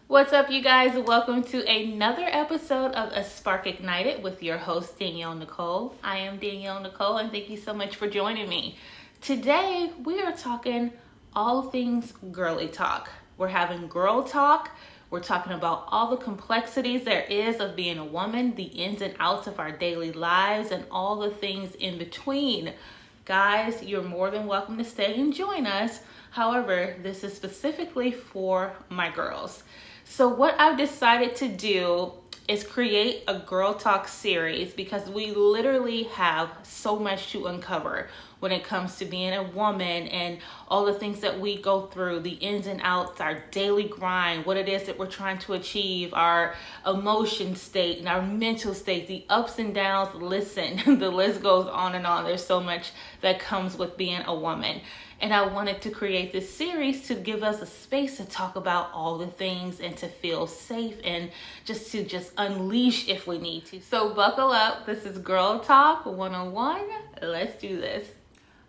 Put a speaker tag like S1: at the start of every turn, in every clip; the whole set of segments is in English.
S1: What's up, you guys? Welcome to another episode of A Spark Ignited with your host, Danielle Nicole. I am Danielle Nicole, and thank you so much for joining me. Today, we are talking all things girly talk. We're having girl talk. We're talking about all the complexities there is of being a woman, the ins and outs of our daily lives, and all the things in between. Guys, you're more than welcome to stay and join us. However, this is specifically for my girls. So what I've decided to do is create a girl talk series because we literally have so much to uncover when it comes to being a woman and all the things that we go through, the ins and outs, our daily grind, what it is that we're trying to achieve, our emotion state and our mental state, the ups and downs. Listen, the list goes on and on. There's so much that comes with being a woman. And I wanted to create this series to give us a space to talk about all the things and to feel safe and just unleash if we need to. So buckle up. This is Girl Talk 101. Let's do this.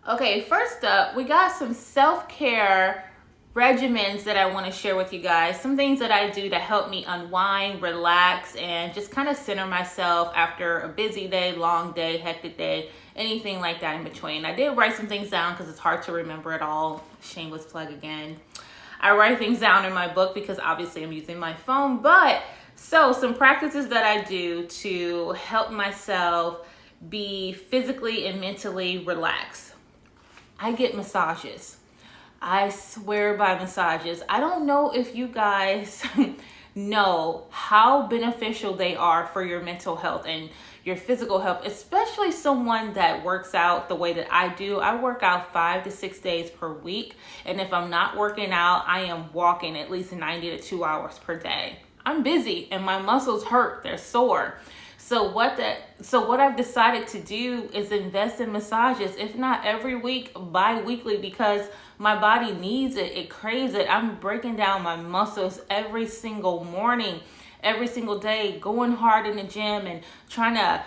S1: Okay, first up, we got some self-care regimens that I want to share with you guys. Some things that I do to help me unwind, relax, and just kind of center myself after a busy day, long day, hectic day, anything like that in between. I did write some things down because it's hard to remember it all. Shameless plug again. I write things down in my book because obviously I'm using my phone. So some practices that I do to help myself be physically and mentally relaxed. I get massages. I swear by massages. I don't know if you guys know how beneficial they are for your mental health and your physical health, especially someone that works out the way that I do. I work out 5 to 6 days per week. And if I'm not working out, I am walking at least 90 to 2 hours per day. I'm busy and my muscles hurt. They're sore. So what I've decided to do is invest in massages, if not every week, bi-weekly, because my body needs it. It craves it. I'm breaking down my muscles every single morning, every single day, going hard in the gym and trying to,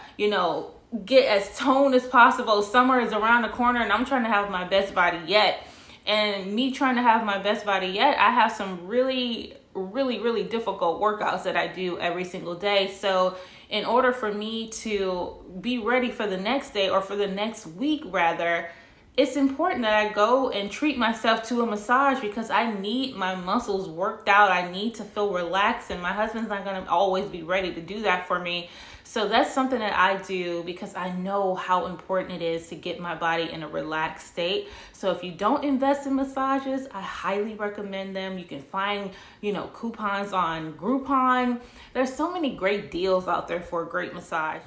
S1: get as toned as possible. Summer is around the corner and I'm trying to have my best body yet. And me trying to have my best body yet, I have some really difficult workouts that I do every single day. So in order for me to be ready for the next day or for the next week rather, it's important that I go and treat myself to a massage because I need my muscles worked out. I need to feel relaxed, and my husband's not going to always be ready to do that for me. So that's something that I do because I know how important it is to get my body in a relaxed state. So if you don't invest in massages, I highly recommend them. You can find, coupons on Groupon. There's so many great deals out there for a great massage.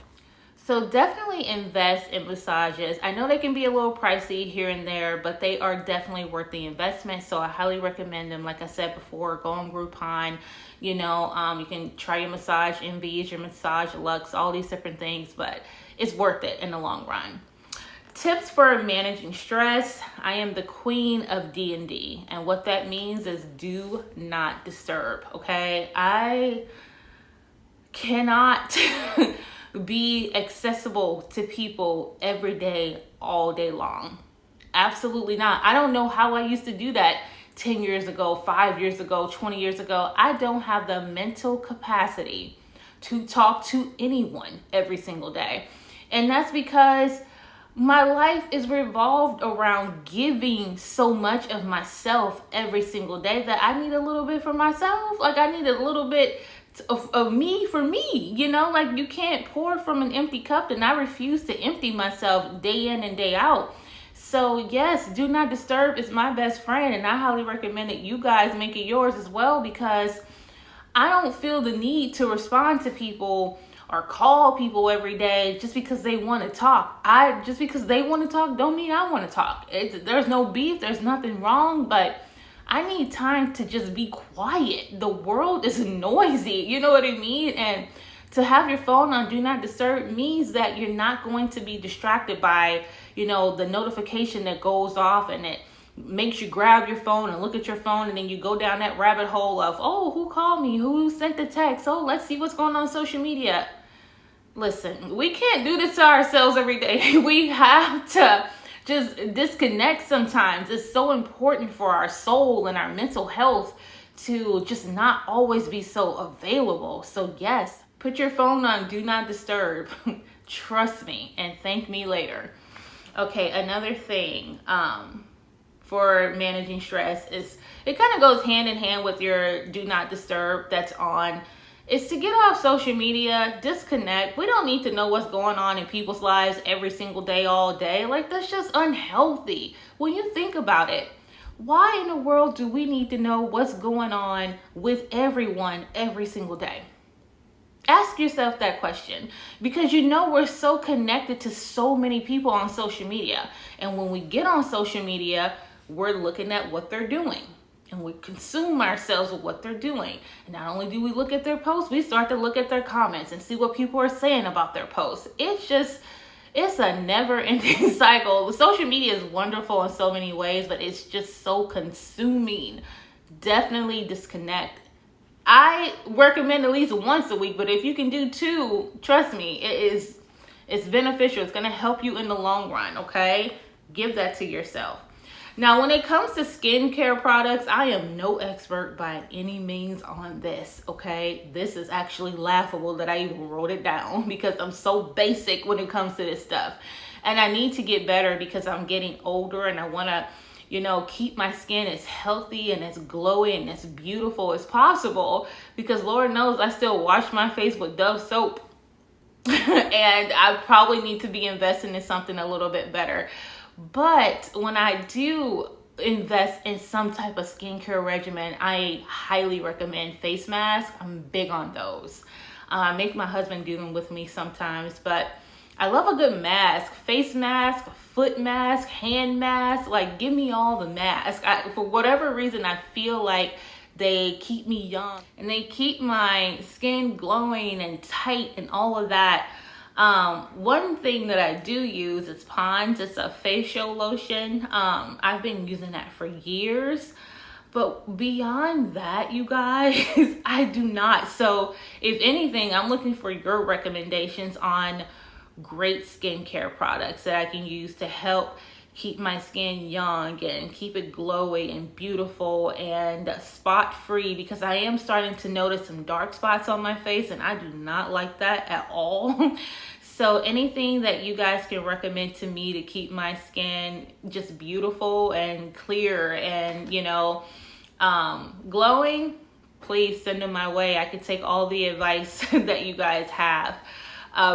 S1: So definitely invest in massages. I know they can be a little pricey here and there, but they are definitely worth the investment. So I highly recommend them. Like I said before, go on Groupon. You can try your massage MVs, your massage Lux, all these different things, but it's worth it in the long run. Tips for managing stress. I am the queen of D&D, and what that means is do not disturb. Okay, I cannot be accessible to people every day, all day long. Absolutely not. I don't know how I used to do that 10 years ago, 5 years ago, 20 years ago. I don't have the mental capacity to talk to anyone every single day. And that's because my life is revolved around giving so much of myself every single day that I need a little bit for myself. Like I need a little bit of me for me, like you can't pour from an empty cup, and I refuse to empty myself day in and day out. So yes, do not disturb is my best friend, and I highly recommend that you guys make it yours as well, because I don't feel the need to respond to people or call people every day just because they want to talk. Just because they want to talk don't mean I want to talk. There's no beef, there's nothing wrong, but I need time to just be quiet. The world is noisy, you know what I mean? And to have your phone on Do Not Disturb means that you're not going to be distracted by, the notification that goes off and it makes you grab your phone and look at your phone, and then you go down that rabbit hole of, oh, who called me? Who sent the text? Oh, let's see what's going on social media. Listen, we can't do this to ourselves every day. We have to just disconnect sometimes. It's so important for our soul and our mental health to just not always be so available. So yes, put your phone on do not disturb. Trust me and thank me later. Okay, another thing for managing stress is, it kind of goes hand in hand with your do not disturb that's on, is to get off social media, disconnect. We don't need to know what's going on in people's lives every single day, all day. Like, that's just unhealthy. When you think about it, why in the world do we need to know what's going on with everyone every single day? Ask yourself that question, because we're so connected to so many people on social media. And when we get on social media, we're looking at what they're doing and we consume ourselves with what they're doing. And not only do we look at their posts, we start to look at their comments and see what people are saying about their posts. It's a never ending cycle. Social media is wonderful in so many ways, but it's just so consuming. Definitely disconnect. I recommend at least once a week, but if you can do 2, trust me, it's beneficial. It's going to help you in the long run, okay? Give that to yourself. Now, when it comes to skincare products, I am no expert by any means on this, okay? This is actually laughable that I even wrote it down, because I'm so basic when it comes to this stuff. And I need to get better because I'm getting older and I want to keep my skin as healthy and as glowy and as beautiful as possible, because Lord knows I still wash my face with Dove soap. And I probably need to be investing in something a little bit better. But when I do invest in some type of skincare regimen, I highly recommend face masks. I'm big on those. I make my husband do them with me sometimes, but I love a good mask. Face mask, foot mask, hand mask. Like, give me all the masks. For whatever reason, I feel like they keep me young and they keep my skin glowing and tight and all of that. One thing that I do use is Pond's. It's a facial lotion. I've been using that for years. But beyond that, you guys, I do not. So if anything, I'm looking for your recommendations on great skincare products that I can use to help keep my skin young and keep it glowy and beautiful and spot free, because I am starting to notice some dark spots on my face and I do not like that at all. So anything that you guys can recommend to me to keep my skin just beautiful and clear and glowing, please send them my way. I can take all the advice that you guys have.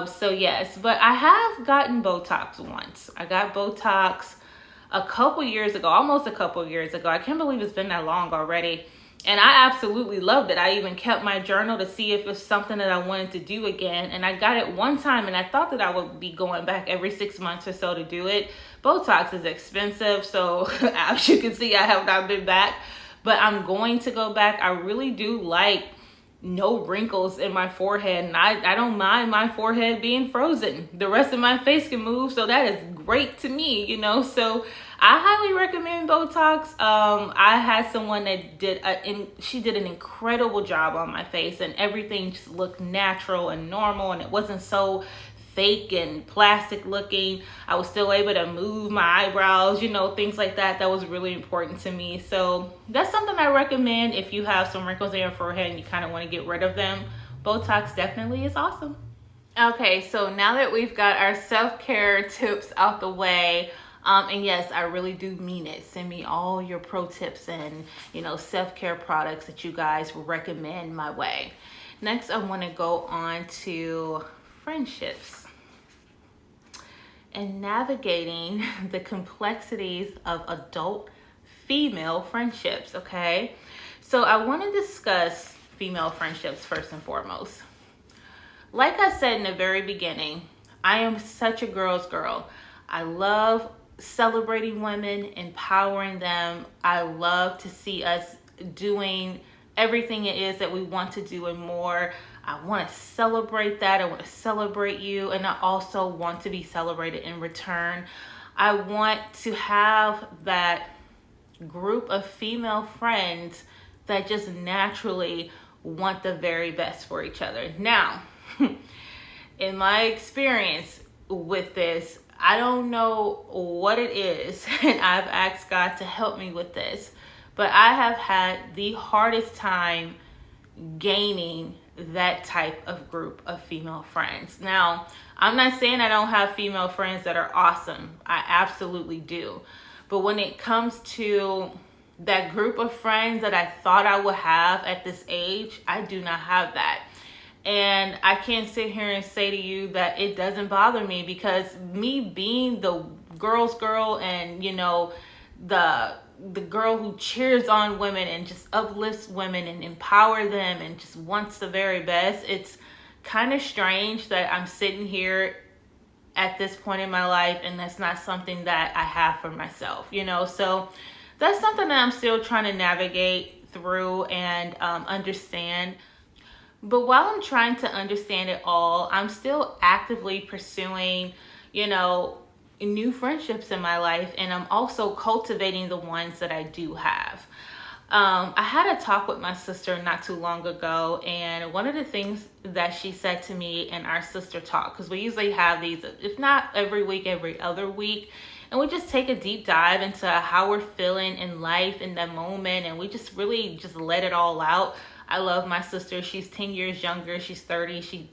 S1: So yes, but I have gotten Botox once. I got Botox a couple years ago, almost a couple years ago. I can't believe it's been that long already. And I absolutely loved it. I even kept my journal to see if it's something that I wanted to do again. And I got it one time and I thought that I would be going back every 6 months or so to do it. Botox is expensive, so as you can see, I have not been back. But I'm going to go back. I really do like no wrinkles in my forehead, and I don't mind my forehead being frozen. The rest of my face can move, so that is great to me, so I highly recommend Botox. I had someone that she did an incredible job on my face, and everything just looked natural and normal, and it wasn't so fake and plastic looking. I was still able to move my eyebrows, things like that. That was really important to me. So that's something I recommend if you have some wrinkles in your forehead and you kind of want to get rid of them. Botox definitely is awesome. Okay, so now that we've got our self-care tips out the way, and yes, I really do mean it. Send me all your pro tips and, self-care products that you guys recommend my way. Next, I want to go on to friendships and navigating the complexities of adult female friendships, okay? So I want to discuss female friendships first and foremost. Like I said in the very beginning, I am such a girl's girl. I love celebrating women, empowering them. I love to see us doing everything it is that we want to do and more. I want to celebrate that. I want to celebrate you. And I also want to be celebrated in return. I want to have that group of female friends that just naturally want the very best for each other. Now, in my experience with this, I don't know what it is. And I've asked God to help me with this. but I have had the hardest time gaining that type of group of female friends. Now, I'm not saying I don't have female friends that are awesome. I absolutely do. But when it comes to that group of friends that I thought I would have at this age, I do not have that. And I can't sit here and say to you that it doesn't bother me, because me being the girl's girl and, the girl who cheers on women and just uplifts women and empower them and just wants the very best, it's kind of strange that I'm sitting here at this point in my life and that's not something that I have for myself, So that's something that I'm still trying to navigate through and understand. But while I'm trying to understand it all, I'm still actively pursuing, new friendships in my life, and I'm also cultivating the ones that I do have. I had a talk with my sister not too long ago, and one of the things that she said to me in our sister talk, because we usually have these, if not every week, every other week, and we just take a deep dive into how we're feeling in life in that moment, and we just really just let it all out. I love my sister. She's 10 years younger. She's 30. She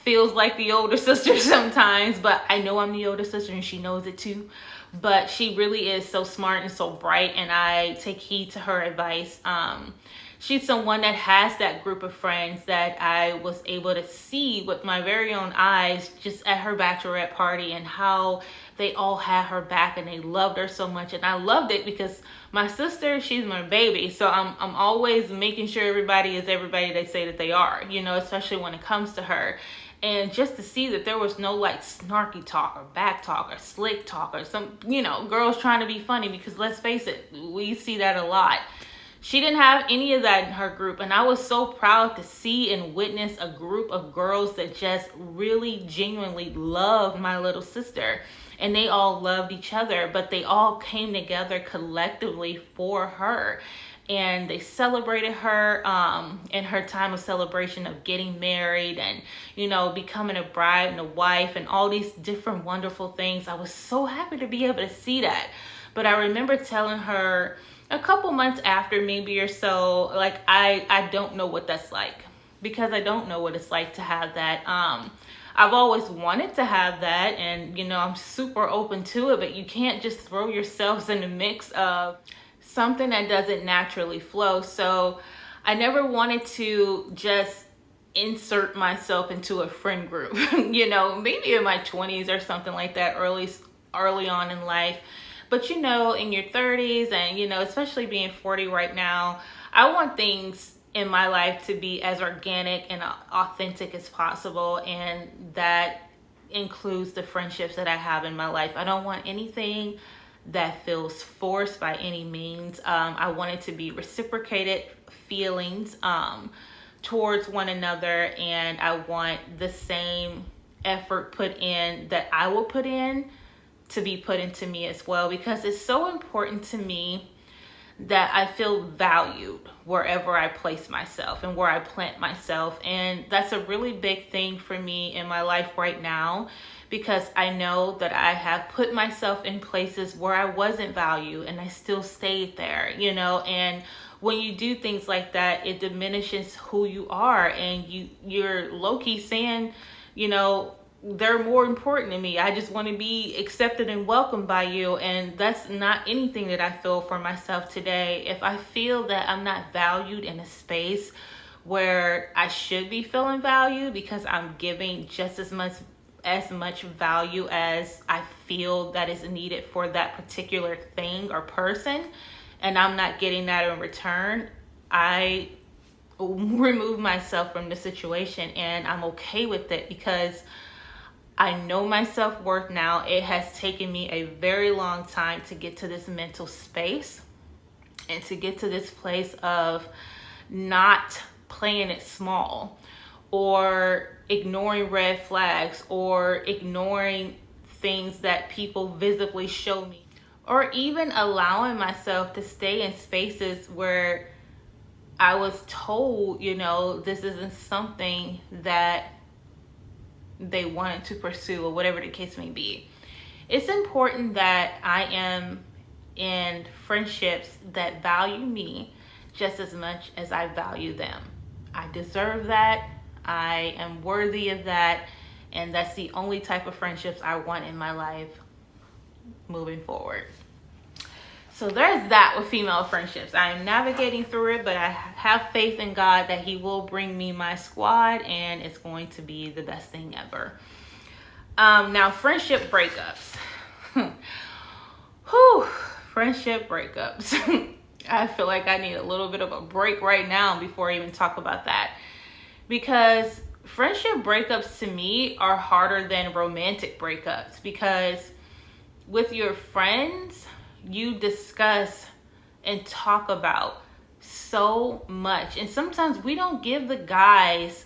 S1: feels like the older sister sometimes, but I know I'm the older sister and she knows it too. But she really is so smart and so bright, and I take heed to her advice. She's someone that has that group of friends that I was able to see with my very own eyes just at her bachelorette party, and how they all had her back and they loved her so much. And I loved it because my sister, she's my baby. So I'm always making sure everybody is everybody they say that they are, especially when it comes to her. And just to see that there was no like snarky talk or back talk or slick talk or some, girls trying to be funny, because let's face it, we see that a lot. She didn't have any of that in her group, and I was so proud to see and witness a group of girls that just really genuinely loved my little sister. And they all loved each other, but they all came together collectively for her. And they celebrated her in her time of celebration of getting married and, becoming a bride and a wife and all these different wonderful things. I was so happy to be able to see that. But I remember telling her a couple months after, maybe or so, like, I don't know what that's like, because I don't know what it's like to have that. I've always wanted to have that, and, I'm super open to it, but you can't just throw yourselves in the mix of something that doesn't naturally flow. So I never wanted to just insert myself into a friend group, maybe in my 20s or something like that, early on in life. But, in your 30s and, especially being 40 right now, I want things in my life to be as organic and authentic as possible. And that includes the friendships that I have in my life. I don't want anything that feels forced by any means. I want it to be reciprocated feelings towards one another. And I want the same effort put in that I will put in to be put into me as well, because it's so important to me that I feel valued wherever I place myself and where I plant myself. And that's a really big thing for me in my life right now, because I know that I have put myself in places where I wasn't valued and I still stayed there, and when you do things like that, it diminishes who you are, and you're low-key saying, they're more important to me. I just want to be accepted and welcomed by you. And that's not anything that I feel for myself today. If I feel that I'm not valued in a space where I should be feeling valued, because I'm giving just as much value as I feel that is needed for that particular thing or person, and I'm not getting that in return, I remove myself from the situation, and I'm okay with it, because I know my self-worth now. It has taken me a very long time to get to this mental space and to get to this place of not playing it small or ignoring red flags or ignoring things that people visibly show me, or even allowing myself to stay in spaces where I was told, this isn't something that they wanted to pursue, or whatever the case may be. It's important that I am in friendships that value me just as much as I value them. I deserve that. I am worthy of that. And that's the only type of friendships I want in my life moving forward. So there's that with female friendships. I am navigating through it, but I have faith in God that He will bring me my squad, and it's going to be the best thing ever. Now, friendship breakups. Whew, friendship breakups. I feel like I need a little bit of a break right now before I even talk about that. Because friendship breakups to me are harder than romantic breakups, because with your friends, you discuss and talk about so much. And sometimes we don't give the guys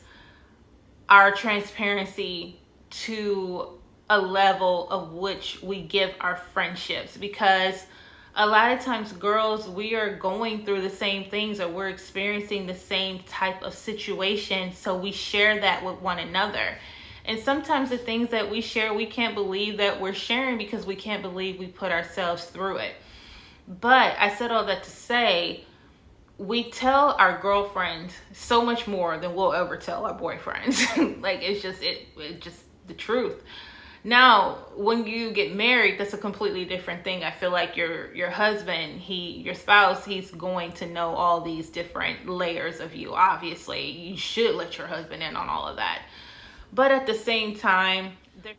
S1: our transparency to a level of which we give our friendships, because a lot of times girls, we are going through the same things, or we're experiencing the same type of situation, so we share that with one another. And sometimes the things that we share, we can't believe that we're sharing because we can't believe we put ourselves through it. But I said all that to say, we tell our girlfriends so much more than we'll ever tell our boyfriends. Like, it's just the truth. Now, when you get married, that's a completely different thing. I feel like your husband, your spouse, he's going to know all these different layers of you. Obviously, you should let your husband in on all of that. But at the same time,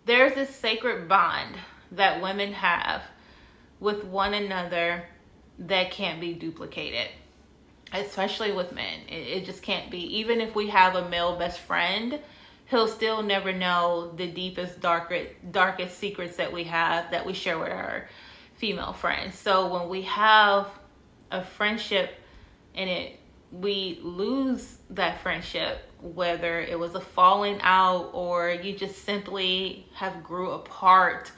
S1: there's this sacred bond that women have with one another that can't be duplicated, especially with men. It just can't be. Even if we have a male best friend, he'll still never know the deepest, darkest secrets that we have, that we share with our female friends. So when we have a friendship and we lose that friendship, whether it was a falling out, or you just simply have grew apart,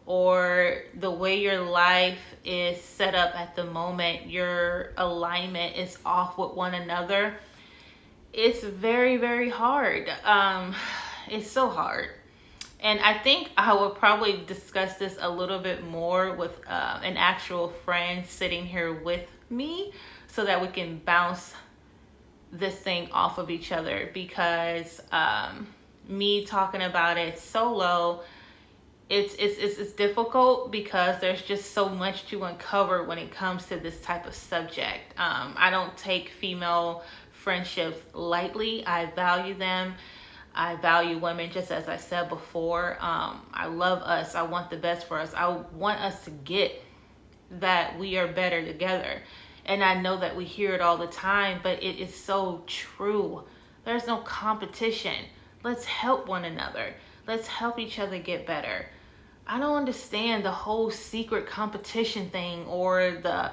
S1: or the way your life is set up at the moment, your alignment is off with one another, it's very, very hard. It's so hard. And I think I will probably discuss this a little bit more with an actual friend sitting here with me, so that we can bounce this thing off of each other, because me talking about it solo, it's difficult, because there's just so much to uncover when it comes to this type of subject. I don't take female friendships lightly. I value them. I value women, just as I said before. I love us. I want the best for us. I want us to get that we are better together. And I know that we hear it all the time, but it is so true. There's no competition. Let's help one another. Let's help each other get better. I don't understand the whole secret competition thing, or the,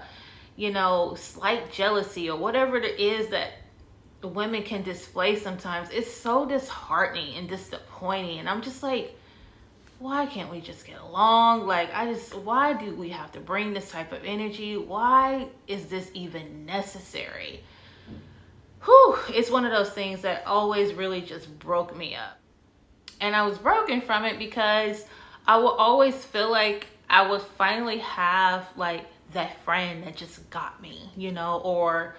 S1: slight jealousy, or whatever it is that the women can display sometimes. It's so disheartening and disappointing. And I'm just like, why can't we just get along? Why do we have to bring this type of energy? Why is this even necessary? Whew, it's one of those things that always really just broke me up. And I was broken from it because I will always feel like I would finally have that friend that just got me, or,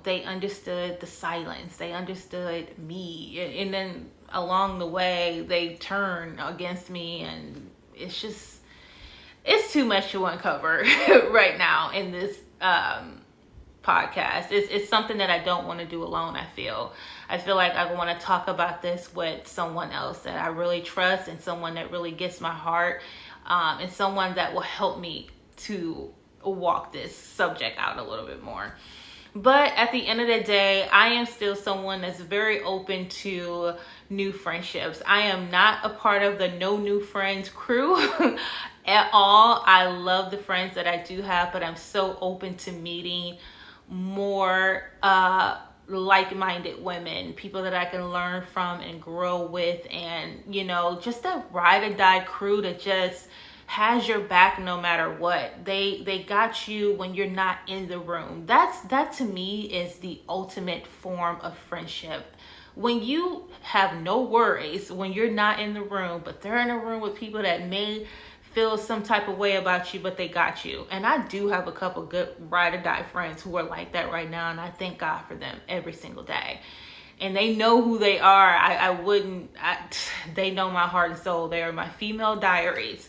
S1: they understood the silence. They understood me. And then along the way, they turn against me, and it's too much to uncover right now in this podcast. It's something that I don't want to do alone. I feel like I want to talk about this with someone else that I really trust, and someone that really gets my heart, and someone that will help me to walk this subject out a little bit more. But at the end of the day, I am still someone that's very open to new friendships. I am not a part of the no new friends crew at all. I love the friends that I do have, but I'm so open to meeting more like-minded women, people that I can learn from and grow with, and just that ride or die crew that just has your back no matter what. They got you when you're not in the room. That to me is the ultimate form of friendship. When you have no worries, when you're not in the room, but they're in a room with people that may feel some type of way about you, but they got you. And I do have a couple good ride or die friends who are like that right now, and I thank God for them every single day. And they know who they are. They know my heart and soul. They are my female diaries.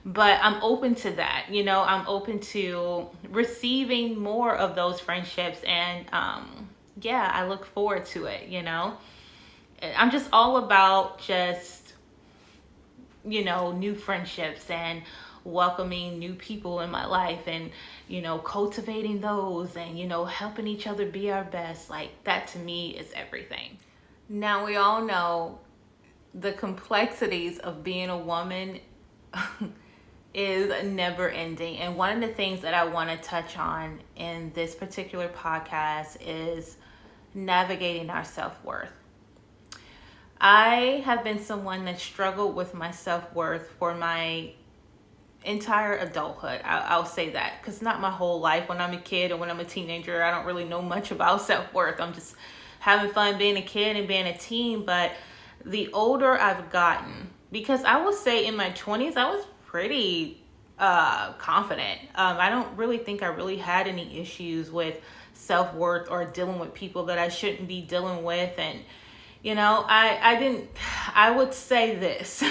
S1: But I'm open to that. I'm open to receiving more of those friendships. And I look forward to it. I'm just all about just, new friendships and welcoming new people in my life, and cultivating those, and helping each other be our best. Like, that to me is everything. Now, we all know the complexities of being a woman is never ending, and one of the things that I want to touch on in this particular podcast is navigating our self-worth. I have been someone that struggled with my self-worth for my entire adulthood. I'll say that, because not my whole life. When I'm a kid and when I'm a teenager, I don't really know much about self-worth. I'm just having fun being a kid and being a teen. But the older I've gotten, because I will say in my 20s, I was pretty confident. I don't really think I really had any issues with self-worth or dealing with people that I shouldn't be dealing with. And I would say this,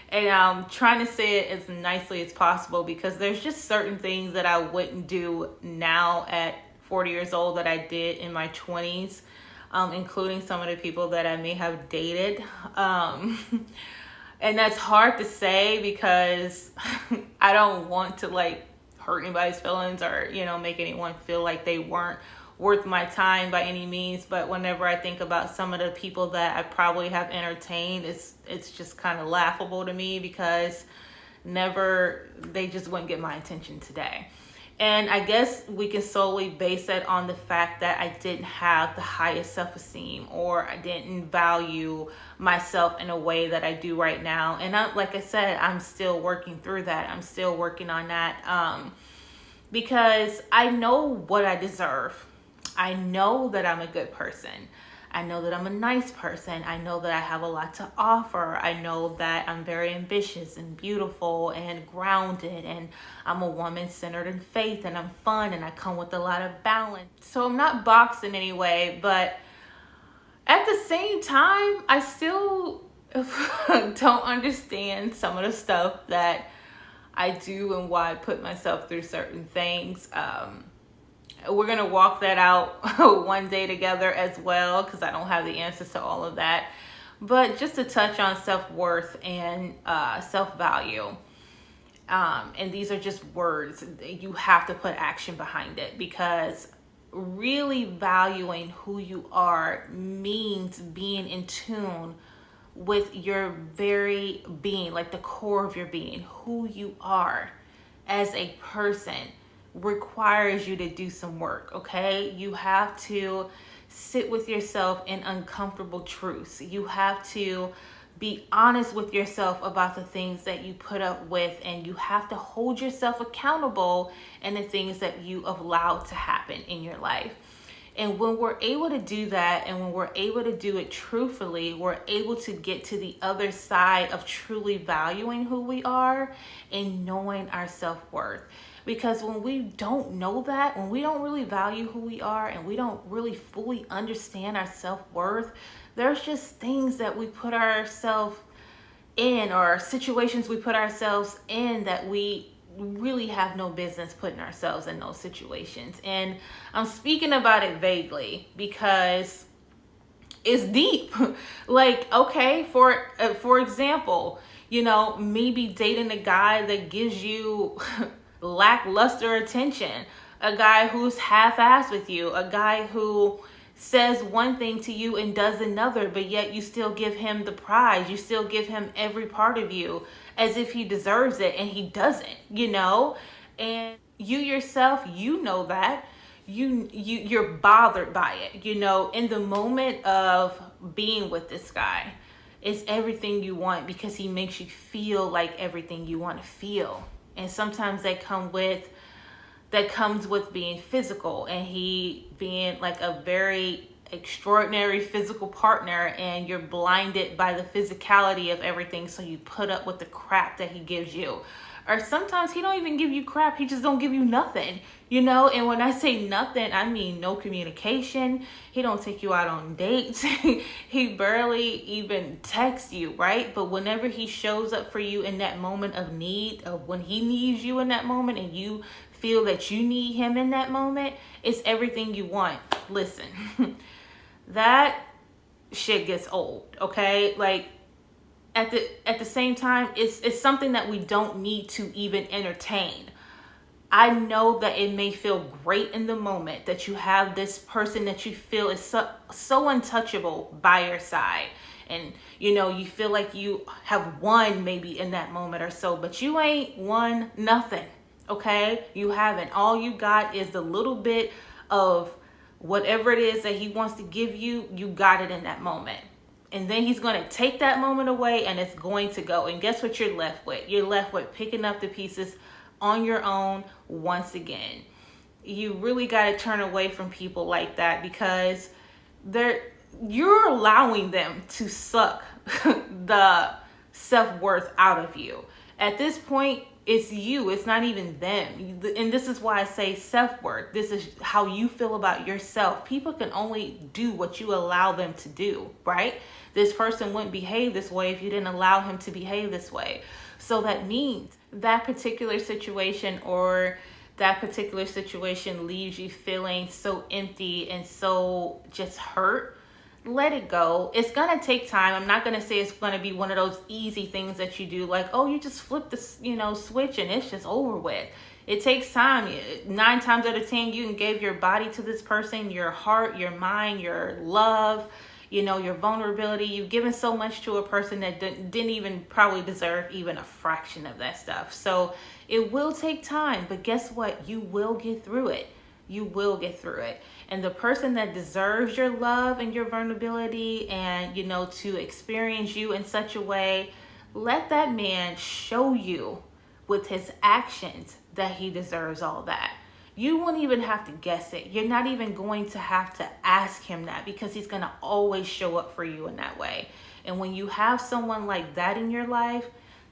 S1: and I'm trying to say it as nicely as possible, because there's just certain things that I wouldn't do now at 40 years old that I did in my 20s, including some of the people that I may have dated. And that's hard to say, because I don't want to hurt anybody's feelings, or, make anyone feel like they weren't worth my time by any means. But whenever I think about some of the people that I probably have entertained, it's just kind of laughable to me, because they just wouldn't get my attention today. And I guess we can solely base that on the fact that I didn't have the highest self-esteem, or I didn't value myself in a way that I do right now. And like I said, I'm still working through that. I'm still working on that, because I know what I deserve. I know that I'm a good person. I know that I'm a nice person. I know that I have a lot to offer. I know that I'm very ambitious and beautiful and grounded, and I'm a woman centered in faith, and I'm fun, and I come with a lot of balance. So I'm not boxed in any way, but at the same time, I still don't understand some of the stuff that I do and why I put myself through certain things. We're going to walk that out one day together as well, because I don't have the answers to all of that. But just to touch on self-worth and self-value. And these are just words. You have to put action behind it, because really valuing who you are means being in tune with your very being, like the core of your being. Who you are as a person requires you to do some work, okay? You have to sit with yourself in uncomfortable truths. You have to be honest with yourself about the things that you put up with, and you have to hold yourself accountable in the things that you allowed to happen in your life. And when we're able to do that, and when we're able to do it truthfully, we're able to get to the other side of truly valuing who we are and knowing our self-worth. Because when we don't know that, when we don't really value who we are, and we don't really fully understand our self-worth, there's just things that we put ourselves in, or situations we put ourselves in, that we really have no business putting ourselves in those situations. And I'm speaking about it vaguely because it's deep. Okay, for example, maybe dating a guy that gives you lackluster attention, a guy who's half-assed with you, a guy who says one thing to you and does another, but yet you still give him the prize. You still give him every part of you as if he deserves it, and he doesn't, and you yourself, that you're bothered by it, in the moment of being with this guy. It's everything you want, because he makes you feel like everything you want to feel. And sometimes that comes with being physical, and he being like a very extraordinary physical partner and you're blinded by the physicality of everything, so you put up with the crap that he gives you. Or sometimes he don't even give you crap, he just don't give you nothing, you know? And when I say nothing, I mean no communication. He don't take you out on dates. He barely even texts you, right? But whenever he shows up for you in that moment of need, of when he needs you in that moment and you feel that you need him in that moment, it's everything you want. Listen, that shit gets old, okay? Like, at the same time, it's something that we don't need to even entertain. I know that it may feel great in the moment that you have this person that you feel is so untouchable by your side, and you know, you feel like you have won maybe in that moment or so, but you ain't won nothing, okay? You haven't. All you got is the little bit of whatever it is that he wants to give you. You got it in that moment. And then he's going to take that moment away and it's going to go. And guess what you're left with? You're left with picking up the pieces on your own once again. You really got to turn away from people like that, because you're allowing them to suck the self-worth out of you. At this point, it's you. It's not even them. And this is why I say self-worth. This is how you feel about yourself. People can only do what you allow them to do, right? This person wouldn't behave this way if you didn't allow him to behave this way. So that means that particular situation leaves you feeling so empty and so just hurt. Let it go. It's going to take time. I'm not going to say it's going to be one of those easy things that you do, like, oh, you just flip the switch and it's just over with. It takes time. 9 times out of 10, you can give your body to this person, your heart, your mind, your love, your vulnerability. You've given so much to a person that didn't even probably deserve even a fraction of that stuff. So it will take time, but guess what? You will get through it. You will get through it. And the person that deserves your love and your vulnerability and, to experience you in such a way, let that man show you with his actions that he deserves all that. You won't even have to guess it. You're not even going to have to ask him that, because he's going to always show up for you in that way. And when you have someone like that in your life,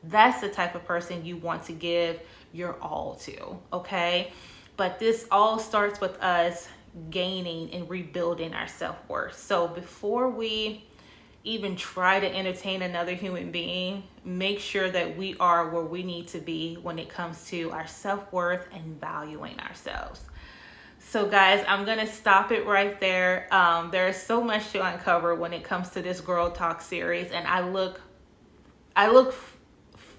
S1: that's the type of person you want to give your all to, okay? But this all starts with us gaining and rebuilding our self-worth. So before we even try to entertain another human being, make sure that we are where we need to be when it comes to our self-worth and valuing ourselves. So guys, I'm going to stop it right there. There is so much to uncover when it comes to this Girl Talk series, and I look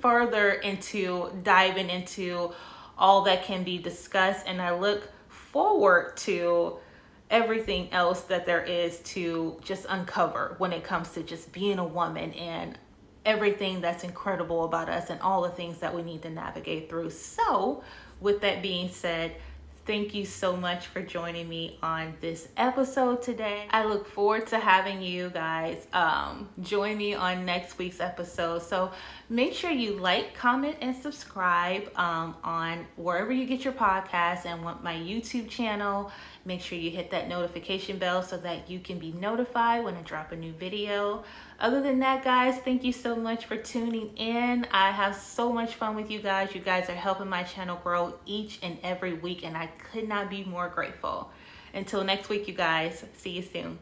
S1: further into diving into all that can be discussed, and I look forward to everything else that there is to just uncover when it comes to just being a woman and everything that's incredible about us and all the things that we need to navigate through. So with that being said, thank you so much for joining me on this episode today. I look forward to having you guys join me on next week's episode. So make sure you like, comment, and subscribe on wherever you get your podcasts, and want my YouTube channel. Make sure you hit that notification bell so that you can be notified when I drop a new video. Other than that, guys, thank you so much for tuning in. I have so much fun with you guys. You guys are helping my channel grow each and every week, and I could not be more grateful. Until next week, you guys, see you soon.